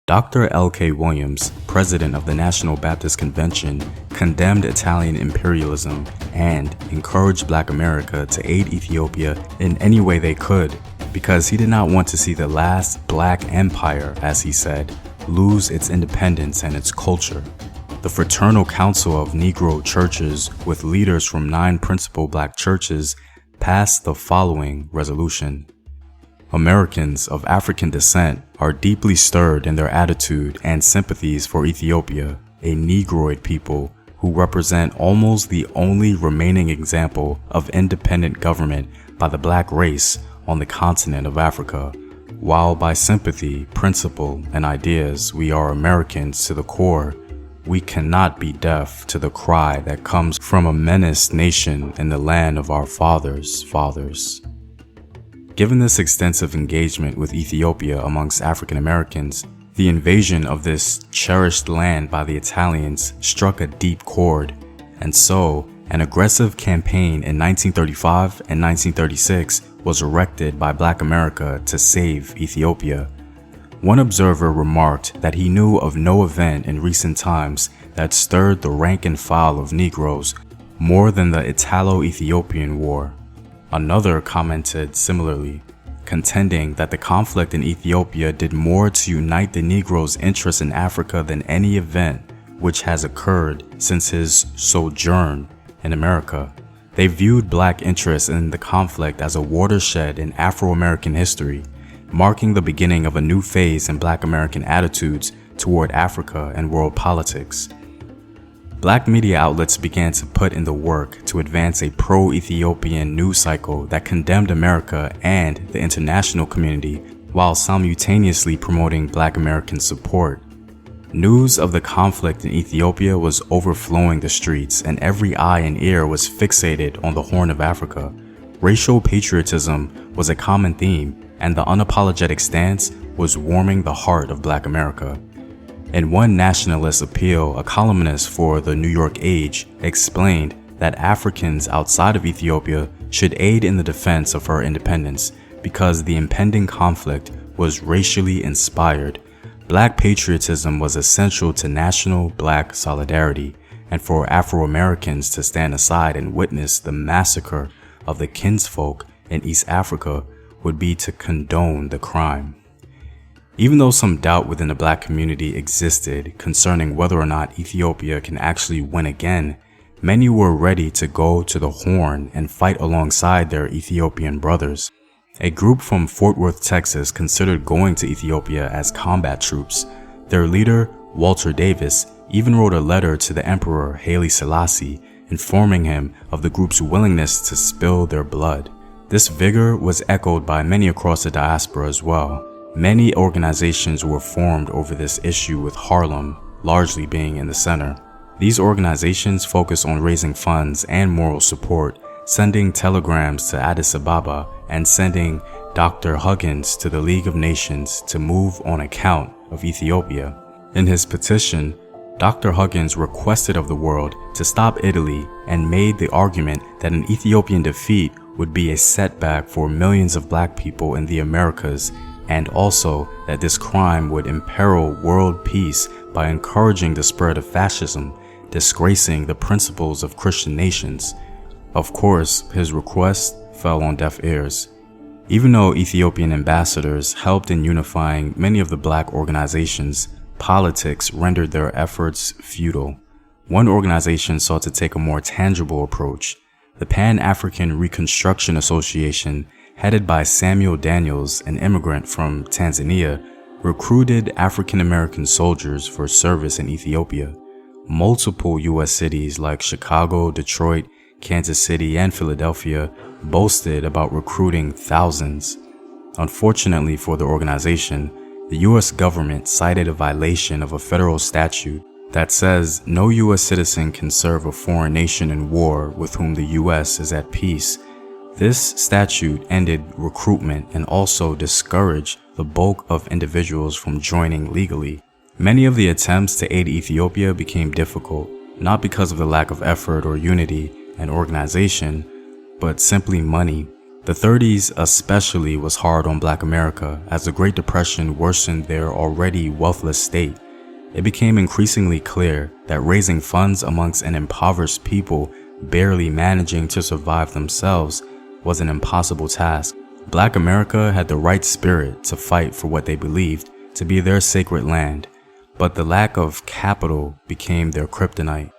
Dr. L.K. Williams, president of the National Baptist Convention, condemned Italian imperialism and encouraged Black America to aid Ethiopia in any way they could, because he did not want to see the last Black empire, as he said, lose its independence and its culture. The Fraternal Council of Negro Churches, with leaders from 9 principal Black churches, passed the following resolution. Americans of African descent are deeply stirred in their attitude and sympathies for Ethiopia, a Negroid people who represent almost the only remaining example of independent government by the Black race on the continent of Africa. While by sympathy, principle, and ideas we are Americans to the core, we cannot be deaf to the cry that comes from a menaced nation in the land of our fathers' fathers. Given this extensive engagement with Ethiopia amongst African Americans, the invasion of this cherished land by the Italians struck a deep chord, and so an aggressive campaign in 1935 and 1936 was erected by Black America to save Ethiopia. One observer remarked that he knew of no event in recent times that stirred the rank and file of Negroes more than the Italo-Ethiopian War. Another commented similarly, contending that the conflict in Ethiopia did more to unite the Negro's interest in Africa than any event which has occurred since his sojourn in America. They viewed Black interest in the conflict as a watershed in Afro-American history, marking the beginning of a new phase in Black American attitudes toward Africa and world politics. Black media outlets began to put in the work to advance a pro-Ethiopian news cycle that condemned America and the international community while simultaneously promoting Black American support. News of the conflict in Ethiopia was overflowing the streets, and every eye and ear was fixated on the Horn of Africa. Racial patriotism was a common theme, and the unapologetic stance was warming the heart of Black America. In one nationalist appeal, a columnist for the New York Age explained that Africans outside of Ethiopia should aid in the defense of her independence because the impending conflict was racially inspired. Black patriotism was essential to national Black solidarity, and for Afro-Americans to stand aside and witness the massacre of the kinsfolk in East Africa would be to condone the crime. Even though some doubt within the Black community existed concerning whether or not Ethiopia can actually win again, many were ready to go to the Horn and fight alongside their Ethiopian brothers. A group from Fort Worth, Texas considered going to Ethiopia as combat troops. Their leader, Walter Davis, even wrote a letter to the Emperor Haile Selassie, informing him of the group's willingness to spill their blood. This vigor was echoed by many across the diaspora as well. Many organizations were formed over this issue, with Harlem largely being in the center. These organizations focus on raising funds and moral support, sending telegrams to Addis Ababa and sending Dr. Huggins to the League of Nations to move on account of Ethiopia. In his petition, Dr. Huggins requested of the world to stop Italy and made the argument that an Ethiopian defeat would be a setback for millions of Black people in the Americas, and also that this crime would imperil world peace by encouraging the spread of fascism, disgracing the principles of Christian nations. Of course, his request fell on deaf ears. Even though Ethiopian ambassadors helped in unifying many of the Black organizations, politics rendered their efforts futile. One organization sought to take a more tangible approach. The Pan-African Reconstruction Association, headed by Samuel Daniels, an immigrant from Tanzania, recruited African-American soldiers for service in Ethiopia. Multiple U.S. cities like Chicago, Detroit, Kansas City, and Philadelphia boasted about recruiting thousands. Unfortunately for the organization, the U.S. government cited a violation of a federal statute that says no U.S. citizen can serve a foreign nation in war with whom the U.S. is at peace. This statute ended recruitment and also discouraged the bulk of individuals from joining legally. Many of the attempts to aid Ethiopia became difficult, not because of the lack of effort or unity and organization, but simply money. The 30s especially was hard on Black America as the Great Depression worsened their already wealthless state. It became increasingly clear that raising funds amongst an impoverished people barely managing to survive themselves was an impossible task. Black America had the right spirit to fight for what they believed to be their sacred land, but the lack of capital became their kryptonite.